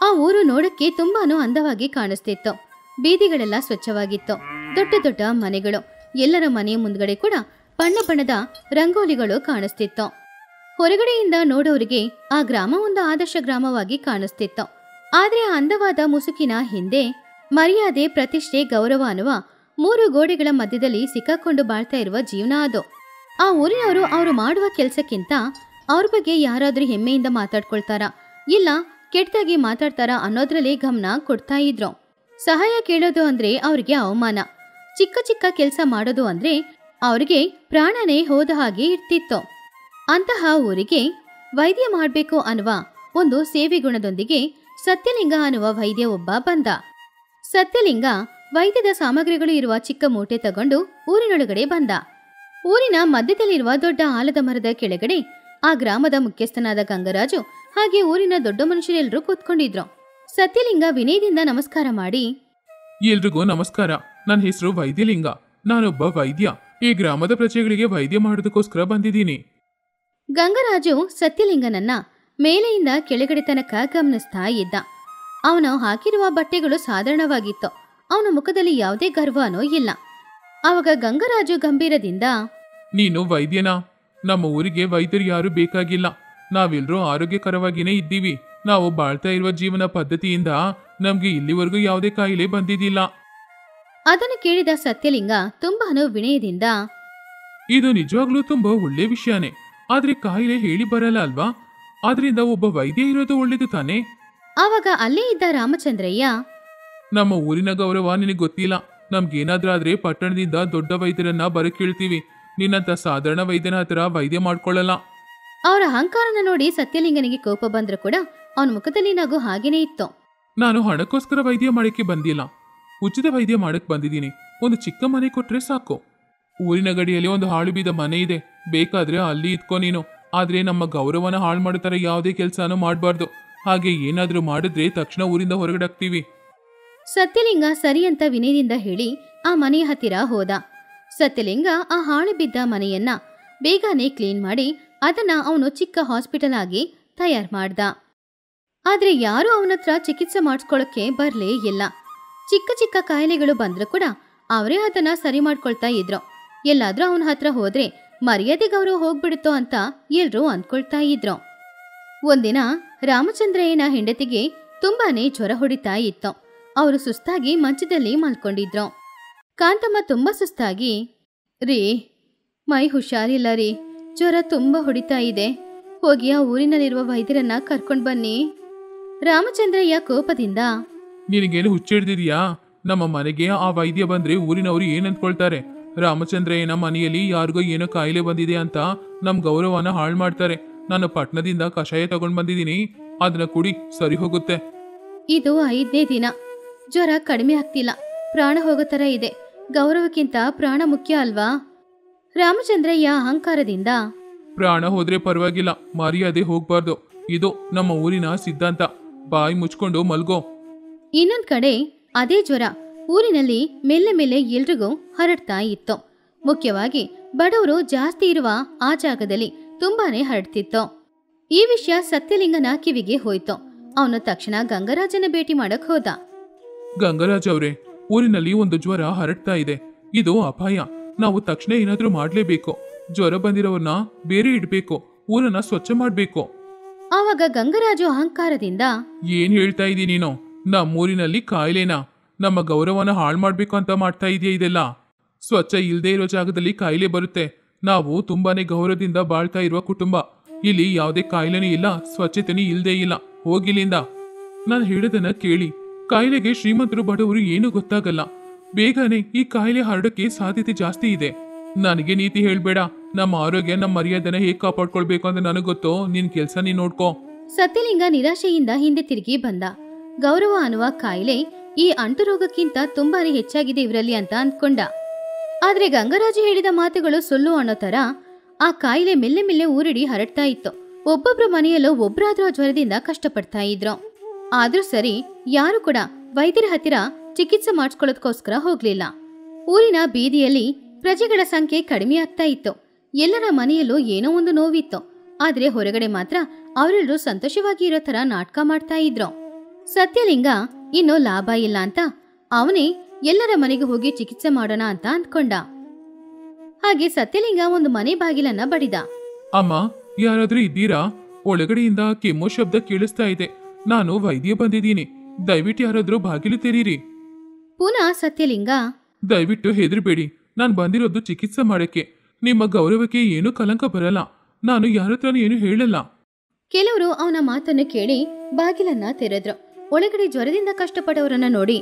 A: ಆ ಊರು ನೋಡಕ್ಕೆ ತುಂಬಾನು ಅಂದವಾಗಿ ಕಾಣಿಸ್ತಿತ್ತು. ಬೀದಿಗಳೆಲ್ಲ ಸ್ವಚ್ಛವಾಗಿತ್ತು. ದೊಡ್ಡ ದೊಡ್ಡ ಮನೆಗಳು. ಎಲ್ಲರ ಮನೆಯ ಮುಂದ್ಗಡೆ ಕೂಡ ಬಣ್ಣ ಬಣ್ಣದ ರಂಗೋಲಿಗಳು ಕಾಣಿಸ್ತಿತ್ತು. ಹೊರಗಡೆಯಿಂದ ನೋಡೋರಿಗೆ ಆ ಗ್ರಾಮ ಒಂದು ಆದರ್ಶ ಗ್ರಾಮವಾಗಿ ಕಾಣಿಸ್ತಿತ್ತು. ಆದ್ರೆ ಆ ಅಂದವಾದ ಮುಸುಕಿನ ಹಿಂದೆ ಮರ್ಯಾದೆ, ಪ್ರತಿಷ್ಠೆ, ಗೌರವ ಅನ್ನುವ 3 ಗೋಡೆಗಳ ಮಧ್ಯದಲ್ಲಿ ಸಿಕ್ಕಾಕೊಂಡು ಬಾಳ್ತಾ ಇರುವ ಜೀವನ ಅದು. ಆ ಊರಿನವರು ಅವರು ಮಾಡುವ ಕೆಲಸಕ್ಕಿಂತ ಅವ್ರ ಬಗ್ಗೆ ಯಾರಾದ್ರೂ ಹೆಮ್ಮೆಯಿಂದ ಮಾತಾಡ್ಕೊಳ್ತಾರಾ ಇಲ್ಲ ಕೆಟ್ಟದಾಗಿ ಮಾತಾಡ್ತಾರಾ ಅನ್ನೋದ್ರಲ್ಲಿ ಗಮನ ಕೊಡ್ತಾ ಇದ್ರು. ಸಹಾಯ ಕೇಳೋದು ಅಂದ್ರೆ ಅವ್ರಿಗೆ ಅವಮಾನ. ಚಿಕ್ಕ ಚಿಕ್ಕ ಕೆಲಸ ಮಾಡೋದು ಅಂದ್ರೆ ಅವ್ರಿಗೆ ಪ್ರಾಣನೇ ಹೋದ ಹಾಗೆ ಇರ್ತಿತ್ತು. ಅಂತಹ ಊರಿಗೆ ವೈದ್ಯ ಮಾಡಬೇಕು ಅನ್ನುವ ಒಂದು ಸೇವೆ ಗುಣದೊಂದಿಗೆ ಸತ್ಯಲಿಂಗ ಅನ್ನುವ ವೈದ್ಯ ಒಬ್ಬ ಬಂದ. ಸತ್ಯಲಿಂಗ ವೈದ್ಯದ ಸಾಮಗ್ರಿಗಳು ಇರುವ ಚಿಕ್ಕ ಮೂಟೆ ತಗೊಂಡು ಊರಿನೊಳಗಡೆ ಬಂದ. ಊರಿನ ಮಧ್ಯದಲ್ಲಿರುವ ದೊಡ್ಡ ಆಲದ ಮರದ ಕೆಳಗಡೆ ಆ ಗ್ರಾಮದ ಮುಖ್ಯಸ್ಥನಾದ ಗಂಗರಾಜು ಹಾಗೆ ಊರಿನ ದೊಡ್ಡ ಮನುಷ್ಯರೆಲ್ಲರೂ ಕೂತ್ಕೊಂಡಿದ್ರು. ಸತ್ಯಲಿಂಗ ವಿನಯದಿಂದ ನಮಸ್ಕಾರ ಮಾಡಿ,
B: ಎಲ್ರಿಗೂ ನಮಸ್ಕಾರ. ನನ್ನ ಹೆಸರು ವೈದ್ಯಲಿಂಗ. ನಾನೊಬ್ಬ ವೈದ್ಯ. ಈ ಗ್ರಾಮದ ಪ್ರಜೆಗಳಿಗೆ ವೈದ್ಯ ಮಾಡೋದಕ್ಕೋಸ್ಕರ ಬಂದಿದ್ದೀನಿ.
A: ಗಂಗರಾಜು ಸತ್ಯಲಿಂಗನನ್ನ ಮೇಲೆಯಿಂದ ಕೆಳಗಡೆ ತನಕ ಗಮನಿಸ್ತಾ ಇದ್ದ. ಅವನು ಹಾಕಿರುವ ಬಟ್ಟೆಗಳು ಸಾಧಾರಣವಾಗಿತ್ತು. ಅವನ ಮುಖದಲ್ಲಿ ಯಾವುದೇ ಗರ್ವನೂ ಇಲ್ಲ. ಆವಾಗ ಗಂಗರಾಜು ಗಂಭೀರದಿಂದ,
B: ನೀನು ವೈದ್ಯನಾ? ನಮ್ಮ ಊರಿಗೆ ವೈದ್ಯರು ಯಾರು ಬೇಕಾಗಿಲ್ಲ. ನಾವೆಲ್ಲರೂ ಆರೋಗ್ಯಕರವಾಗಿಯೇ ಇದ್ದೀವಿ. ನಾವು ಬಾಳ್ತಾ ಇರುವ ಜೀವನ ಪದ್ಧತಿಯಿಂದ ನಮ್ಗೆ ಇಲ್ಲಿವರೆಗೂ ಯಾವುದೇ ಕಾಯಿಲೆ ಬಂದಿದ್ದಿಲ್ಲ.
A: ಅದನ್ನು ಕೇಳಿದ ಸತ್ಯಲಿಂಗ ತುಂಬಾನು ವಿನಯದಿಂದ,
B: ಇದು ನಿಜವಾಗ್ಲೂ ತುಂಬಾ ಒಳ್ಳೆ ವಿಷಯನೇ. ಆದ್ರೆ ಕಾಯಿಲೆ ಹೇಳಿ ಬರಲ್ಲ ಅಲ್ವಾ? ಆದ್ರಿಂದ ಒಬ್ಬ ವೈದ್ಯ ಇರೋದು ಒಳ್ಳೇದು ತಾನೇ?
A: ಆವಾಗ ಅಲ್ಲೇ ಇದ್ದ ರಾಮಚಂದ್ರಯ್ಯ,
B: ನಮ್ಮ ಊರಿನ ಗೌರವ ನಿನಗೆ ಗೊತ್ತಿಲ್ಲ. ನಮ್ಗೇನಾದ್ರಾದ್ರೆ ಪಟ್ಟಣದಿಂದ ದೊಡ್ಡ ವೈದ್ಯರನ್ನ ಬರಕೇಳ್ತೀವಿ. ನಿನ್ನಂತ ಸಾಧಾರಣ ವೈದ್ಯನ ಹತ್ರ ವೈದ್ಯ ಮಾಡ್ಕೊಳ್ಳಲ್ಲ.
A: ಅವರ ಅಹಂಕಾರನ ನೋಡಿ ಸತ್ಯಲಿಂಗನಿಗೆ ಕೋಪ ಬಂದ್ರು ಕೂಡ ಅವನ ಮುಖದಲ್ಲಿ ನಗು ಹಾಗೇನೇ ಇತ್ತು.
B: ನಾನು ಹಣಕ್ಕೋಸ್ಕರ ವೈದ್ಯ ಮಾಡಕ್ಕೆ ಬಂದಿಲ್ಲ. ಉಚಿತ ವೈದ್ಯ ಮಾಡಕ್ ಬಂದಿದ್ದೀನಿ. ಒಂದು ಚಿಕ್ಕ ಮನೆ ಕೊಟ್ರೆ ಸಾಕು. ಊರಿನ ಗಡಿಯಲ್ಲಿ ಒಂದು ಹಾಳು ಬಿದ್ದ ಮನೆ ಇದೆ. ಬೇಕಾದ್ರೆ ಅಲ್ಲಿ ಇದ್ಕೋ ನೀನು. ಆದ್ರೆ ನಮ್ಮ ಗೌರವನ ಹಾಳು ಮಾಡೋ ಯಾವುದೇ ಕೆಲಸನೂ ಮಾಡಬಾರ್ದು. ಹಾಗೆ ಏನಾದ್ರೂ ಮಾಡಿದ್ರೆ ತಕ್ಷಣ ಊರಿಂದ ಹೊರಗಡೆ ಹಾಕ್ತೀವಿ.
A: ಸತ್ಯಲಿಂಗ ಸರಿ ಅಂತ ವಿನಯದಿಂದ ಹೇಳಿ ಆ ಮನೆಯ ಹತ್ತಿರ ಹೋದ. ಸತ್ಯಲಿಂಗ ಆ ಹಾಳು ಬಿದ್ದ ಮನೆಯನ್ನ ಬೇಗನೆ ಕ್ಲೀನ್ ಮಾಡಿ ಅದನ್ನ ಅವನು ಚಿಕ್ಕ ಹಾಸ್ಪಿಟಲ್ ಆಗಿ ತಯಾರು ಮಾಡ್ದ. ಆದ್ರೆ ಯಾರು ಅವನತ್ರ ಚಿಕಿತ್ಸೆ ಮಾಡಿಸ್ಕೊಳ್ಳೋಕೆ ಬರ್ಲೇ ಇಲ್ಲ. ಚಿಕ್ಕ ಚಿಕ್ಕ ಕಾಯಿಲೆಗಳು ಬಂದ್ರೂ ಕೂಡ ಅವರೇ ಅದನ್ನ ಸರಿ ಮಾಡ್ಕೊಳ್ತಾ ಇದ್ರು. ಎಲ್ಲಾದ್ರೂ ಅವನ ಹತ್ರ ಹೋದ್ರೆ ಮರ್ಯಾದೆ ಗೌರವ ಹೋಗ್ಬಿಡುತ್ತೋ ಅಂತ ಎಲ್ರೂ ಅಂದ್ಕೊಳ್ತಾ ಇದ್ರು. ಒಂದಿನ ರಾಮಚಂದ್ರಯ್ಯನ ಹೆಂಡತಿಗೆ ತುಂಬಾನೇ ಜ್ವರ ಹೊಡಿತಾ ಇತ್ತು. ಅವರು ಸುಸ್ತಾಗಿ ಮಂಚದಲ್ಲಿ ಮಲ್ಕೊಂಡಿದ್ರು. ಕಾಂತಮ್ಮ ತುಂಬಾ ಸುಸ್ತಾಗಿ, ರೀ ಮೈ ಹುಷಾರಿಲ್ಲ ರೀ, ಜ್ವರ ತುಂಬಾ ಹೊಡಿತಾ ಇದೆ, ಹೋಗಿ ಆ ಊರಿನಲ್ಲಿರುವ ವೈದ್ಯರನ್ನ ಕರ್ಕೊಂಡ್ ಬನ್ನಿ. ರಾಮಚಂದ್ರಯ್ಯ ಕೋಪದಿಂದ,
B: ನಿನಗೇನು ಹುಚ್ಚಿಡ್ದಿದ್ಯಾ? ನಮ್ಮ ಮನೆಗೆ ಆ ವೈದ್ಯ ಬಂದ್ರೆ ಊರಿನವರು ಏನ್ ಅಂದ್ಕೊಳ್ತಾರೆ? ರಾಮಚಂದ್ರಯ್ಯನ ಮನೆಯಲ್ಲಿ ಯಾರಿಗೋ ಏನೋ ಕಾಯಿಲೆ ಬಂದಿದೆ ಅಂತ ನಮ್ ಗೌರವನ ಹಾಳು ಮಾಡ್ತಾರೆ. ನಾನು ಪಟ್ಟಣದಿಂದ ಕಷಾಯ ತಗೊಂಡ್ ಬಂದಿದ್ದೀನಿ, ಅದನ್ನ ಕುಡಿ, ಸರಿ ಹೋಗುತ್ತೆ.
A: ಇದು 5ನೇ ದಿನ, ಜ್ವರ ಕಡಿಮೆ ಆಗ್ತಿಲ್ಲ, ಪ್ರಾಣ ಹೋಗೋ ತರ ಇದೆ. ಗೌರವಕ್ಕಿಂತ ಪ್ರಾಣ ಮುಖ್ಯ ಅಲ್ವಾ? ರಾಮಚಂದ್ರಯ್ಯ ಅಹಂಕಾರದಿಂದ,
B: ಪ್ರಾಣ ಹೋದ್ರೆ ಪರವಾಗಿಲ್ಲ, ಮರ್ಯಾದೆ ಹೋಗ್ಬಾರ್ದು. ಇದು ನಮ್ಮ ಊರಿನ ಸಿದ್ಧಾಂತ. ಬಾಯಿ ಮುಚ್ಕೊಂಡು ಮಲ್ಗೋ.
A: ಇನ್ನೊಂದ್ ಕಡೆ ಅದೇ ಜ್ವರ ಊರಿನಲ್ಲಿ ಮೆಲ್ಲೆ ಮೆಲ್ಲೆ ಎಲ್ರಿಗೂ ಹರಡ್ತಾ ಇತ್ತು. ಮುಖ್ಯವಾಗಿ ಬಡವರು ಜಾಸ್ತಿ ಇರುವ ಆ ಜಾಗದಲ್ಲಿ ತುಂಬಾನೇ ಹರಡ್ತಿತ್ತು. ಈ ವಿಷಯ ಸತ್ಯಲಿಂಗನ ಕಿವಿಗೆ ಹೋಯ್ತು. ಅವನು ತಕ್ಷಣ ಗಂಗರಾಜನ ಭೇಟಿ ಮಾಡಕ್ ಹೋದ.
B: ಗಂಗರಾಜ್ ಅವ್ರೆ, ಊರಿನಲ್ಲಿ ಒಂದು ಜ್ವರ ಹರಡ್ತಾ ಇದೆ. ಇದು ಅಪಾಯ. ನಾವು ತಕ್ಷಣ ಏನಾದ್ರೂ ಮಾಡ್ಲೇಬೇಕು. ಜ್ವರ ಬಂದಿರೋರ್ನ ಬೇರೆ ಇಡ್ಬೇಕು, ಊರನ್ನ ಸ್ವಚ್ಛ ಮಾಡ್ಬೇಕು.
A: ಆವಾಗ ಗಂಗರಾಜು ಅಹಂಕಾರದಿಂದ,
B: ಏನ್ ಹೇಳ್ತಾ ಇದೀನಿ ನೀನು? ನಮ್ಮೂರಿನಲ್ಲಿ ಕಾಯಿಲೆನಾ? ನಮ್ಮ ಗೌರವನ ಹಾಳು ಮಾಡ್ಬೇಕು ಅಂತ ಮಾಡ್ತಾ ಇದೆಯಾ ಇದೆಲ್ಲ? ಸ್ವಚ್ಛ ಇಲ್ದೇ ಇರೋ ಜಾಗದಲ್ಲಿ ಕಾಯಿಲೆ ಬರುತ್ತೆ. ನಾವು ತುಂಬಾನೇ ಗೌರವದಿಂದ ಬಾಳ್ತಾ ಇರುವ ಕುಟುಂಬ. ಇಲ್ಲಿ ಯಾವುದೇ ಕಾಯಿಲೆನೂ ಇಲ್ಲ, ಸ್ವಚ್ಛತೆನೂ ಇಲ್ದೇ ಇಲ್ಲ. ಹೋಗಿಲ್ಲಿಂದ. ನಾನು ಹೇಳೋದನ್ನ ಕೇಳಿ. ಕಾಯಿಲೆಗೆ ಶ್ರೀಮಂತರು ಬಡವರು ಏನೂ ಗೊತ್ತಾಗಲ್ಲ. ಬೇಗನೆ ಈ ಕಾಯಿಲೆ ಹರಡಕ್ಕೆ ಸಾಧ್ಯತೆ ಜಾಸ್ತಿ ಇದೆ. ನನಗೆ ನೀತಿ ಹೇಳ್ಬೇಡ. ನಮ್ಮ ಆರೋಗ್ಯ, ನಮ್ಮ ಮರ್ಯಾದೆನ ಹೇಗೆ ಕಾಪಾಡ್ಕೊಳ್ಬೇಕು ಅಂತ ನನಗೆ ಗೊತ್ತೋ. ನಿನ್ ಕೆಲ್ಸ ನೀನ್ ನೋಡ್ಕೋ.
A: ಸತ್ಯಲಿಂಗ ನಿರಾಶೆಯಿಂದ ಹಿಂದೆ ತಿರುಗಿ ಬಂದ. ಗೌರವ ಅನ್ನುವ ಕಾಯಿಲೆ ಈ ಅಂಟು ರೋಗಕ್ಕಿಂತ ತುಂಬಾನೇ ಹೆಚ್ಚಾಗಿದೆ ಇವರಲ್ಲಿ ಅಂತ ಅಂದ್ಕೊಂಡ. ಆದ್ರೆ ಗಂಗರಾಜು ಹೇಳಿದ ಮಾತುಗಳು ಸುಳ್ಳು ಅನ್ನೋ ತರ ಆ ಕಾಯಿಲೆ ಮೆಲ್ಲೆ ಮೆಲ್ಲೆ ಊರಿಡಿ ಹರಡ್ತಾ ಇತ್ತು. ಒಬ್ಬೊಬ್ರು ಮನೆಯಲ್ಲೂ ಒಬ್ರಾದ್ರೂ ಆ ಜ್ವರದಿಂದ ಕಷ್ಟಪಡ್ತಾ ಇದ್ರು. ಆದ್ರೂ ಸರಿ, ಯಾರು ಕೂಡ ವೈದ್ಯರ ಹತ್ತಿರ ಚಿಕಿತ್ಸೆ ಮಾಡಿಸ್ಕೊಳ್ಳೋದಕ್ಕೋಸ್ಕರ ಹೋಗ್ಲಿಲ್ಲ. ಊರಿನ ಬೀದಿಯಲ್ಲಿ ಪ್ರಜೆಗಳ ಸಂಖ್ಯೆ ಕಡಿಮೆ ಆಗ್ತಾ ಇತ್ತು. ಎಲ್ಲರ ಮನೆಯಲ್ಲೂ ಏನೋ ಒಂದು ನೋವಿತ್ತು. ಆದ್ರೆ ಹೊರಗಡೆ ಮಾತ್ರ ಅವರೆಲ್ಲರೂ ಸಂತೋಷವಾಗಿ ಇರೋ ತರ ನಾಟಕ ಮಾಡ್ತಾ ಇದ್ರು. ಸತ್ಯಲಿಂಗ ಇನ್ನೂ ಲಾಭ ಇಲ್ಲ ಅಂತ ಅವನೇ ಎಲ್ಲರ ಮನೆಗೆ ಹೋಗಿ ಚಿಕಿತ್ಸೆ ಮಾಡೋಣ ಅಂತ ಅಂದ್ಕೊಂಡ. ಹಾಗೆ ಸತ್ಯಲಿಂಗ ಒಂದು ಮನೆ ಬಾಗಿಲನ್ನ ಬಡಿದ.
B: ಅಮ್ಮ, ಯಾರಾದ್ರೂ ಇದ್ದೀರಾ? ಒಳಗಡೆಯಿಂದ ಕೆಮ್ಮೋ ಶಬ್ದ ಕೇಳಿಸ್ತಾ ಇದೆ. ನಾನು ವೈದ್ಯ ಬಂದಿದ್ದೀನಿ. ದಯವಿಟ್ಟು ಯಾರಾದ್ರೂ ಬಾಗಿಲು ತೆರೀರಿ.
A: ಪುನಃ ಸತ್ಯಲಿಂಗ,
B: ದಯವಿಟ್ಟು ಹೆದರ್ಬೇಡಿ. ನಾನು ಬಂದಿರೋದು ಚಿಕಿತ್ಸೆ ಮಾಡಕ್ಕೆ. ನಿಮ್ಮ ಗೌರವಕ್ಕೆ ಏನೂ ಕಲಂಕ ಬರಲ್ಲ. ನಾನು ಯಾರತ್ರನೂ ಏನು ಹೇಳಲ್ಲ.
A: ಕೆಲವರು ಅವನ ಮಾತನ್ನು ಕೇಳಿ ಬಾಗಿಲನ್ನ ತೆರೆದ್ರು. ಒಳಗಡೆ ಜ್ವರದಿಂದ ಕಷ್ಟಪಡೋರನ್ನ ನೋಡಿ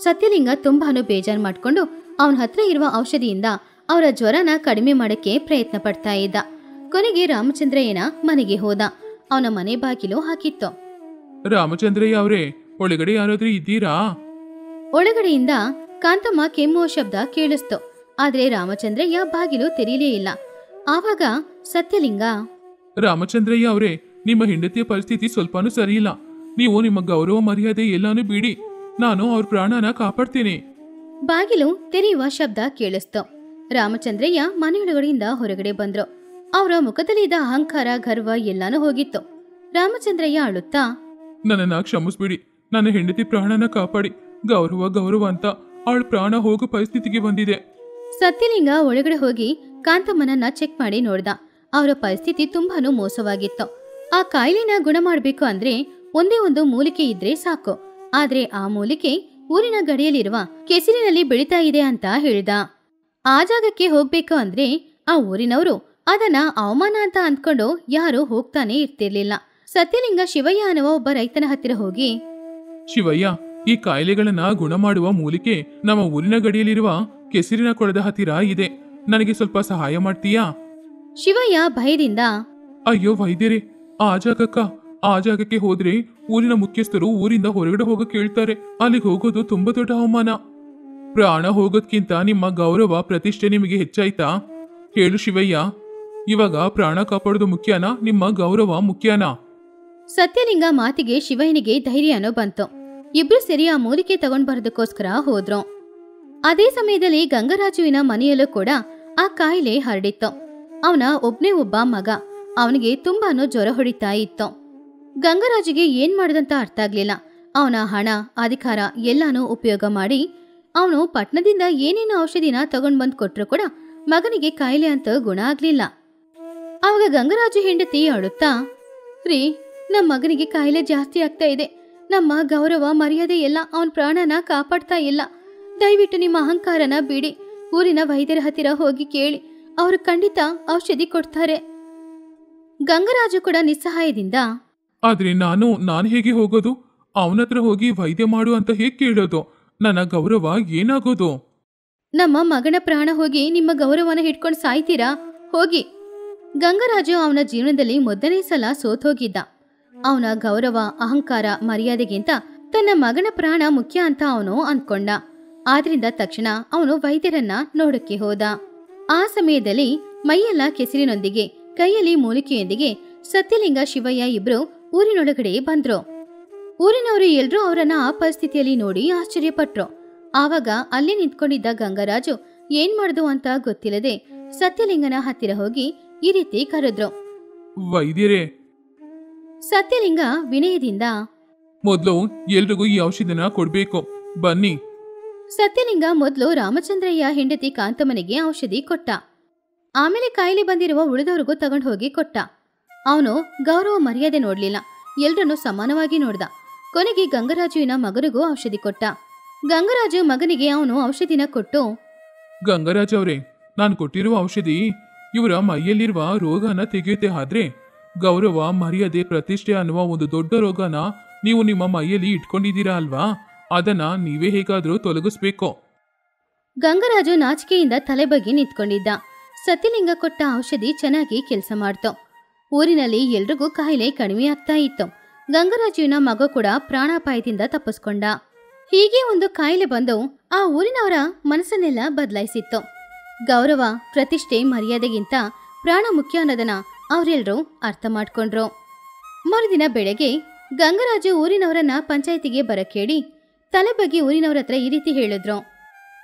A: ಸತ್ಯಲಿಂಗ ತುಂಬಾನು ಬೇಜಾರು ಮಾಡ್ಕೊಂಡು ಅವನ ಹತ್ರ ಇರುವ ಔಷಧಿಯಿಂದ ಅವರ ಜ್ವರನ ಕಡಿಮೆ ಮಾಡಕ್ಕೆ ಪ್ರಯತ್ನ ಪಡ್ತಾ ಇದ್ದ. ಕೊನೆಗೆ ರಾಮಚಂದ್ರಯ್ಯನ ಮನೆಗೆ ಹೋದ. ಅವನ ಮನೆ ಬಾಗಿಲು ಹಾಕಿತ್ತು.
B: ರಾಮಚಂದ್ರಯ್ಯ ಅವರೇ, ಒಳಗಡೆ ಯಾರಾದ್ರೂ ಇದ್ದೀರಾ?
A: ಒಳಗಡೆಯಿಂದ ಕಾಂತಮ್ಮ ಕೆಮ್ಮುವ ಶಬ್ದ ಕೇಳಿಸ್ತು. ಆದ್ರೆ ರಾಮಚಂದ್ರಯ್ಯ ಬಾಗಿಲು ತೆರೀಲೇ ಇಲ್ಲ. ಆವಾಗ ಸತ್ಯಲಿಂಗ,
B: ರಾಮಚಂದ್ರಯ್ಯ ಅವರೇ, ನಿಮ್ಮ ಹೆಂಡತಿಯ ಪರಿಸ್ಥಿತಿ ಸ್ವಲ್ಪನೂ ಸರಿಯಿಲ್ಲ. ನೀವು ನಿಮ್ಮ ಗೌರವ ಮರ್ಯಾದೆ ಎಲ್ಲಾನು ಬಿಡಿ. ನಾನು ಅವ್ರ ಪ್ರಾಣನ ಕಾಪಾಡ್ತೀನಿ.
A: ಬಾಗಿಲು ತೆರೆಯುವ ಶಬ್ದ ಕೇಳಿಸ್ತು. ರಾಮಚಂದ್ರಯ್ಯ ಮನೆಯೊಳಗಡೆಯಿಂದ ಹೊರಗಡೆ ಬಂದ್ರು. ಅವರ ಮುಖದಲ್ಲಿದ್ದ ಅಹಂಕಾರ, ಗರ್ವ ಎಲ್ಲಾನು ಹೋಗಿತ್ತು. ರಾಮಚಂದ್ರಯ್ಯ ಅಳುತ್ತಾ,
B: ನನ್ನನ್ನ ಕ್ಷಮಿಸ್ಬಿಡಿ. ನನ್ನ ಹೆಂಡತಿ ಪ್ರಾಣನ ಕಾಪಾಡಿ. ಗೌರವ ಗೌರವ ಅಂತ ಅವಳ ಪ್ರಾಣ ಹೋಗೋ ಪರಿಸ್ಥಿತಿಗೆ ಬಂದಿದೆ.
A: ಸತ್ಯಲಿಂಗ ಒಳಗಡೆ ಹೋಗಿ ಕಾಂತಮ್ಮನನ್ನ ಚೆಕ್ ಮಾಡಿ ನೋಡ್ದ. ಅವರ ಪರಿಸ್ಥಿತಿ ತುಂಬಾನು ಮೋಸವಾಗಿತ್ತು. ಆ ಕಾಯಿಲೆನ ಗುಣ ಮಾಡ್ಬೇಕು ಅಂದ್ರೆ ಒಂದೇ ಒಂದು ಮೂಲಿಕೆ ಇದ್ರೆ ಸಾಕು. ಆದ್ರೆ ಆ ಮೂಲಿಕೆ ಊರಿನ ಗಡಿಯಲ್ಲಿರುವ ಕೆಸರಿನಲ್ಲಿ ಬೆಳೀತಾ ಇದೆ ಅಂತ ಹೇಳ್ದ. ಆ ಜಾಗಕ್ಕೆ ಹೋಗ್ಬೇಕು ಅಂದ್ರೆ ಆ ಊರಿನವರು ಅದನ್ನ ಅವಮಾನ ಅಂತ ಅಂದ್ಕೊಂಡು ಯಾರು ಹೋಗ್ತಾನೆ ಇರ್ತಿರ್ಲಿಲ್ಲ. ಸತ್ಯಲಿಂಗ ಶಿವಯ್ಯ ಅನ್ನುವ ಒಬ್ಬ ರೈತನ ಹತ್ತಿರ ಹೋಗಿ,
B: ಶಿವಯ್ಯ, ಈ ಕಾಯಿಲೆಗಳನ್ನ ಗುಣ ಮಾಡುವ ಮೂಲಿಕೆ ನಮ್ಮ ಊರಿನ ಗಡಿಯಲ್ಲಿರುವ ಕೆಸರಿನ ಕೊಳದ ಹತ್ತಿರ ಇದೆ. ನನಗೆ ಸ್ವಲ್ಪ ಸಹಾಯ ಮಾಡ್ತೀಯಾ?
A: ಶಿವಯ್ಯ ಭಯದಿಂದ,
B: ಅಯ್ಯೋ ವೈದ್ಯರೇ, ಆ ಜಾಗಕ್ಕೆ ಹೋದ್ರೆ ಊರಿನ ಮುಖ್ಯಸ್ಥರು ಊರಿಂದ ಹೊರಗಡೆ ಹೋಗ ಕೇಳ್ತಾರೆ. ಅಲ್ಲಿಗೆ ಹೋಗೋದು ತುಂಬಾ ದೊಡ್ಡ ಅವಮಾನ. ಪ್ರಾಣ ಹೋಗೋದ್ಕಿಂತ ನಿಮ್ಮ ಗೌರವ ಪ್ರತಿಷ್ಠೆ ನಿಮಗೆ ಹೆಚ್ಚಾಯ್ತಾ? ಹೇಳು ಶಿವಯ್ಯ, ಇವಾಗ ಪ್ರಾಣ ಕಾಪಾಡೋದು ಮುಖ್ಯನಾ, ನಿಮ್ಮ ಗೌರವ ಮುಖ್ಯನಾ?
A: ಸತ್ಯಲಿಂಗ ಮಾತಿಗೆ ಶಿವಯ್ಯನಿಗೆ ಧೈರ್ಯನೋ ಬಂತು. ಇಬ್ರು ಸೇರಿ ಆ ಮೂಲಿಕೆ ತಗೊಂಡ್ ಬರೋದಕ್ಕೋಸ್ಕರ ಹೋದ್ರು. ಅದೇ ಸಮಯದಲ್ಲಿ ಗಂಗರಾಜುವಿನ ಮನೆಯಲ್ಲೂ ಕೂಡ ಆ ಕಾಯಿಲೆ ಹರಡಿತ್ತು. ಅವನ ಒಬ್ನೇ ಒಬ್ಬ ಮಗ. ಅವನಿಗೆ ತುಂಬಾನು ಜ್ವರ ಹೊಡಿತಾ ಇತ್ತು. ಗಂಗರಾಜುಗೆ ಏನ್ ಮಾಡದಂತ ಅರ್ಥ ಆಗ್ಲಿಲ್ಲ. ಅವನ ಹಣ, ಅಧಿಕಾರ ಎಲ್ಲಾನು ಉಪಯೋಗ ಮಾಡಿ ಅವನು ಪಟ್ಟಣದಿಂದ ಏನೇನು ಔಷಧಿನ ತಗೊಂಡ್ ಬಂದ್ ಕೊಟ್ರು ಕೂಡ ಮಗನಿಗೆ ಕಾಯಿಲೆ ಅಂತ ಗುಣ ಆಗ್ಲಿಲ್ಲ. ಅವಾಗ ಗಂಗರಾಜು ಹೆಂಡತಿ ಅಳುತ್ತಾ, ರೀ, ನಮ್ಮ ಮಗನಿಗೆ ಕಾಯಿಲೆ ಜಾಸ್ತಿ ಆಗ್ತಾ ಇದೆ. ನಮ್ಮ ಗೌರವ ಮರ್ಯಾದೆ ಎಲ್ಲ ಅವನ ಪ್ರಾಣನ ಕಾಪಾಡ್ತಾ ಇಲ್ಲ. ದಯವಿಟ್ಟು ನಿಮ್ಮ ಅಹಂಕಾರನ ಬಿಡಿ. ಊರಿನ ವೈದ್ಯರ ಹತ್ತಿರ ಹೋಗಿ ಕೇಳಿ, ಅವರು ಖಂಡಿತ ಔಷಧಿ ಕೊಡ್ತಾರೆ. ಗಂಗರಾಜು ಕೂಡ ನಿಸ್ಸಹಾಯದಿಂದ,
B: ಆದ್ರೆ ನಾನು ಹೇಗೆ ಹೋಗೋದು? ಅವನತ್ರ ಹೋಗಿ ವೈದ್ಯ ಮಾಡು ಅಂತ ಹೇಗೆ ಕೇಳೋದು? ನನ್ನ ಗೌರವ ಏನಾಗೋದು?
A: ನಮ್ಮ ಮಗನ ಪ್ರಾಣ ಹೋಗಿ ನಿಮ್ಮ ಗೌರವನ ಹಿಡ್ಕೊಂಡು ಸಾಯ್ತೀರಾ? ಹೋಗಿ. ಗಂಗರಾಜು ಅವನ ಜೀವನದಲ್ಲಿ ಮೊದಲನೇ ಸಲ ಸೋತೋಗಿದ್ದ. ಅವನ ಗೌರವ, ಅಹಂಕಾರ, ಮರ್ಯಾದೆಗಿಂತ ತನ್ನ ಮಗನ ಪ್ರಾಣ ಮುಖ್ಯ ಅಂತ ಅವನು ಅಂದ್ಕೊಂಡ. ಆದ್ರಿಂದ ತಕ್ಷಣ ಅವನು ವೈದ್ಯರನ್ನ ನೋಡಕ್ಕೆ ಹೋದ. ಆ ಸಮಯದಲ್ಲಿ ಮೈಯೆಲ್ಲ ಕೆಸರಿನೊಂದಿಗೆ, ಕೈಯಲ್ಲಿ ಮೂಲಿಕೆಯೊಂದಿಗೆ ಸತ್ಯಲಿಂಗ, ಶಿವಯ್ಯ ಇಬ್ರು ಊರಿನೊಳಗಡೆ ಬಂದ್ರು. ಊರಿನವರು ಎಲ್ರೂ ಅವರನ್ನ ಆ ಪರಿಸ್ಥಿತಿಯಲ್ಲಿ ನೋಡಿ ಆಶ್ಚರ್ಯಪಟ್ರು. ಆವಾಗ ಅಲ್ಲಿ ನಿಂತ್ಕೊಂಡಿದ್ದ ಗಂಗರಾಜು ಏನ್ ಮಾಡ್ದು ಅಂತ ಗೊತ್ತಿಲ್ಲದೆ ಸತ್ಯಲಿಂಗನ ಹತ್ತಿರ ಹೋಗಿ ಈ ರೀತಿ ಕರೆದ್ರು,
B: ವೈದ್ಯರೇ.
A: ಸತ್ಯಲಿಂಗ ವಿನಯದಿಂದ,
B: ಮೊದಲು ಎಲ್ರಿಗೂ ಈ ಔಷಧಿನ ಕೊಡ್ಬೇಕು, ಬನ್ನಿ.
A: ಸತ್ಯಲಿಂಗ ಮೊದಲು ರಾಮಚಂದ್ರಯ್ಯ ಹೆಂಡತಿ ಕಾಂತಮ್ಮನಿಗೆ ಔಷಧಿ ಕೊಟ್ಟ. ಆಮೇಲೆ ಕಾಯಿಲೆ ಬಂದಿರುವ ಉಳಿದವ್ರಿಗೂ ತಗೊಂಡು ಹೋಗಿ ಕೊಟ್ಟ. ಅವನು ಗೌರವ ಮರ್ಯಾದೆ ನೋಡ್ಲಿಲ್ಲ, ಎಲ್ರನ್ನೂ ಸಮಾನವಾಗಿ ನೋಡ್ದ. ಕೊನೆಗೆ ಗಂಗರಾಜುವಿನ ಮಗನಿಗೂ ಔಷಧಿ ಕೊಟ್ಟ. ಗಂಗರಾಜು ಮಗನಿಗೆ ಅವನು ಔಷಧಿನ ಕೊಟ್ಟು,
B: ಗಂಗರಾಜ್ ಅವರೇ, ನಾನು ಕೊಟ್ಟಿರುವ ಔಷಧಿ ಇವರ ಮೈಯಲ್ಲಿರುವ ರೋಗನ ತೆಗೆಯುತ್ತೆ. ಆದ್ರೆ ಗೌರವ, ಮರ್ಯಾದೆ, ಪ್ರತಿಷ್ಠೆ ಅನ್ನುವ ಒಂದು ದೊಡ್ಡ ರೋಗನ ನೀವು ನಿಮ್ಮ ಮೈಯಲ್ಲಿ ಇಟ್ಕೊಂಡಿದ್ದೀರಾ ಅಲ್ವಾ? ಅದನ್ನ ನೀವೇ ಹೇಗಾದ್ರೂ ತೊಲಗಿಸ್ಬೇಕು.
A: ಗಂಗರಾಜು ನಾಚಿಕೆಯಿಂದ ತಲೆ ಬಗ್ಗೆ ನಿಂತ್ಕೊಂಡಿದ್ದ. ಸತ್ಯಲಿಂಗ ಕೊಟ್ಟ ಔಷಧಿ ಚೆನ್ನಾಗಿ ಕೆಲಸ ಮಾಡ್ತು. ಊರಿನಲ್ಲಿ ಎಲ್ರಿಗೂ ಕಾಯಿಲೆ ಕಡಿಮೆ ಆಗ್ತಾ ಇತ್ತು. ಗಂಗರಾಜುವಿನ ಮಗ ಕೂಡ ಪ್ರಾಣಾಪಾಯದಿಂದ ತಪ್ಪಿಸ್ಕೊಂಡ. ಹೀಗೆ ಒಂದು ಕಾಯಿಲೆ ಬಂದು ಆ ಊರಿನವರ ಮನಸ್ಸನ್ನೆಲ್ಲ ಬದಲಾಯಿಸಿತ್ತು. ಗೌರವ, ಪ್ರತಿಷ್ಠೆ, ಮರ್ಯಾದೆಗಿಂತ ಪ್ರಾಣ ಮುಖ್ಯ ಅನ್ನೋದನ್ನ ಅವರೆಲ್ಲರೂ ಅರ್ಥ ಮಾಡ್ಕೊಂಡ್ರು. ಮರುದಿನ ಬೆಳಗ್ಗೆ ಗಂಗರಾಜು ಊರಿನವರನ್ನ ಪಂಚಾಯಿತಿಗೆ ಬರಕೇಳಿ ತಲೆ ಬಗ್ಗೆ ಊರಿನವರ ಹತ್ರ ಈ ರೀತಿ ಹೇಳಿದ್ರು,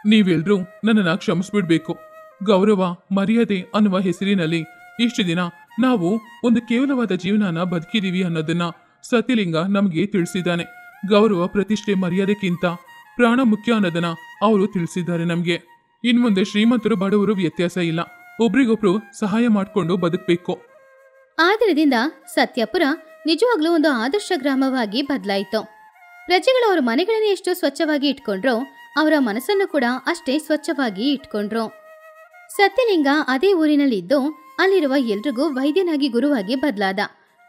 B: ನೀವೆಲ್ರೂ ನನ್ನನ್ನ ಕ್ಷಮಿಸ್ಬಿಡ್ಬೇಕು. ಗೌರವ, ಮರ್ಯಾದೆ ಅನ್ನುವ ಹೆಸರಿನಲ್ಲಿ ಇಷ್ಟು ದಿನ ನಾವು ಒಂದು ಕೇವಲವಾದ ಜೀವನನ ಬದುಕಿದೀವಿ ಅನ್ನೋದನ್ನ ಸತ್ಯಲಿಂಗ ನಮಗೆ ತಿಳಿಸಿದ್ದಾನೆ. ಗೌರವ, ಪ್ರತಿಷ್ಠೆ, ಮರ್ಯಾದೆಕ್ಕಿಂತ ಪ್ರಾಣ ಮುಖ್ಯ ಅನ್ನೋದನ್ನ ಅವರು ತಿಳಿಸಿದ್ದಾರೆ ನಮ್ಗೆ. ಇನ್ಮುಂದೆ ಶ್ರೀಮಂತರು ಬಡವರು ವ್ಯತ್ಯಾಸ ಇಲ್ಲ, ಒಬ್ರಿಗೊಬ್ರು ಸಹಾಯ ಮಾಡ್ಕೊಂಡು ಬದುಕ್ಬೇಕು.
A: ಆ ದಿನದಿಂದ ಸತ್ಯಪುರ ನಿಜವಾಗ್ಲೂ ಒಂದು ಆದರ್ಶ ಗ್ರಾಮವಾಗಿ ಬದಲಾಯಿತು. ಪ್ರಜೆಗಳು ಅವರ ಮನೆಗಳನ್ನು ಎಷ್ಟು ಸ್ವಚ್ಛವಾಗಿ ಇಟ್ಕೊಂಡ್ರೋ ಅವರ ಮನಸ್ಸನ್ನು ಕೂಡ ಅಷ್ಟೇ ಸ್ವಚ್ಛವಾಗಿ ಇಟ್ಕೊಂಡ್ರು. ಸತ್ಯಲಿಂಗ ಅದೇ ಊರಿನಲ್ಲಿದ್ದು ಅಲ್ಲಿರುವ ಎಲ್ರಿಗೂ ವೈದ್ಯನಾಗಿ ಗುರುವಾಗಿ ಬದಲಾದ.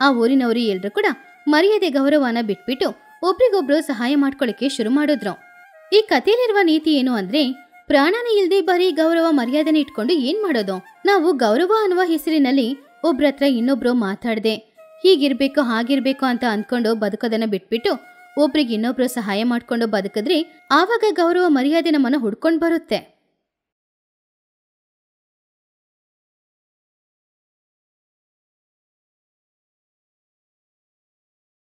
A: ಆ ಊರಿನವರು ಎಲ್ರು ಕೂಡ ಮರ್ಯಾದೆ ಗೌರವನ ಬಿಟ್ಬಿಟ್ಟು ಒಬ್ರಿಗೊಬ್ರು ಸಹಾಯ ಮಾಡ್ಕೊಳ್ಳಿಕ್ಕೆ ಶುರು ಮಾಡಿದ್ರು. ಈ ಕಥೆಯಲ್ಲಿರುವ ನೀತಿ ಏನು ಅಂದ್ರೆ, ಪ್ರಾಣನೇ ಇಲ್ದೆ ಬರೀ ಗೌರವ ಮರ್ಯಾದೆನ ಇಟ್ಕೊಂಡು ಏನ್ ಮಾಡೋದು? ನಾವು ಗೌರವ ಅನ್ನುವ ಹೆಸರಿನಲ್ಲಿ ಒಬ್ರತ್ರ ಇನ್ನೊಬ್ರು ಮಾತಾಡದೆ ಹೀಗಿರ್ಬೇಕು ಹಾಗಿರ್ಬೇಕು ಅಂತ ಅಂದ್ಕೊಂಡು ಬದುಕೋದನ್ನ ಬಿಟ್ಬಿಟ್ಟು ಒಬ್ರಿಗೆ ಇನ್ನೊಬ್ರು ಸಹಾಯ ಮಾಡ್ಕೊಂಡು ಬದುಕಿದ್ರೆ ಆವಾಗ ಗೌರವ ಮರ್ಯಾದೆ ನಮ್ಮನ್ನ ಹುಡ್ಕೊಂಡು ಬರುತ್ತೆ.